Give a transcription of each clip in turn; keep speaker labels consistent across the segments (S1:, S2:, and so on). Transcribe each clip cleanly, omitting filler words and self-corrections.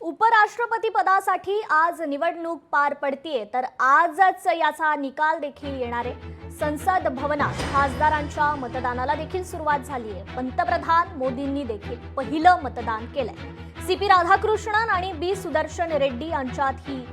S1: उपराष्ट्रपती पदासाठी आज निवडणूक पार पडतीये, तर आजच याचा निकाल देखील येणार आहे। संसद भवनात खासदारांच्या मतदानाला देखील सुरुवात झाली आहे। पंतप्रधान मोदींनी देखील पहिलं मतदान केलंय। सीपी राधाकृष्णन आणि बी सुदर्शन रेड्डी यांच्यात ही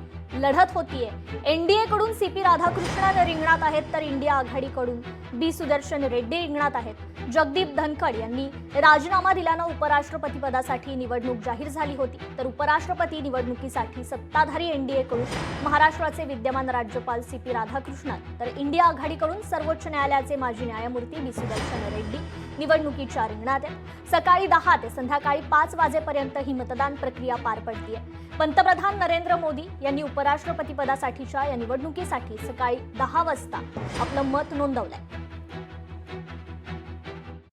S1: लढत होतीये। एनडीए कडून सीपी राधाकृष्णन रिंगणात आहेत, तर इंडिया आघाडीकडून बी सुदर्शन रेड्डी रिंगणात आहेत। जगदीप धनखड यांनी राजीनामा दिल्यानं उपराष्ट्रपती पदासाठी निवडणूक जाहीर झाली होती, तर उपराष्ट्रपती निवडणुकीसाठी सत्ताधारी एनडीए कडून महाराष्ट्राचे विद्यमान राज्यपाल सीपी राधाकृष्णन, तर इंडिया आघाडीकडून सर्वोच्च न्यायालयाचे माजी न्यायमूर्ती बी सुदर्शन रेड्डी निवडणुकीच्या रिंगणात आहेत। सकाळी 10 ते संध्याकाळी 5 वाजेपर्यंत ही मतदान प्रक्रिया पार पडतीये। पंतप्रधान नरेंद्र मोदी यांनी उपराष्ट्रपती पदासाठीच्या या निवडणुकीसाठी सकाळी 10 वाजता आपलं मत नोंदवलंय।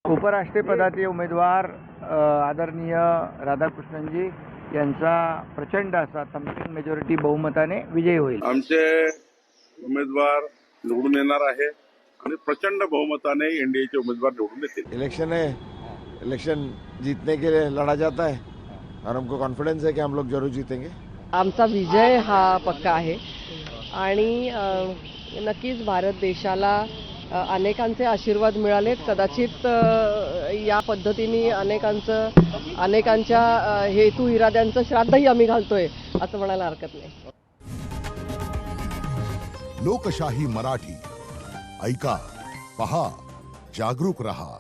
S2: उपराष्ट्रपदाचे उमेदवार आदरणीय राधाकृष्णनजी यांचा प्रचंड असा थम्पिंग मेजॉरिटी बहुमताने विजयी होईल।
S3: आमचे उमेदवार निवडून येणार आहे आणि प्रचंड बहुमताने एनडीएचे उमेदवार निवडून येतील।
S4: इलेक्शन है, इलेक्शन जीतने के लिए लड़ा जाता है और हमको कॉन्फिडेंस है कि हम लोग जरूर जीतेंगे।
S5: आमचा विजय हा पक्का आहे आणि नक्कीच भारत देशाला अनेकांचे आशीर्वाद मिळालेत। कदाचित या पद्धतीने अनेकांच्या हेतू इराद्यांचं श्राद्धही आम्ही घालतोय असं म्हणायला हरकत नाही।
S6: लोकशाही मराठी ऐका, पहा, जागरूक रहा।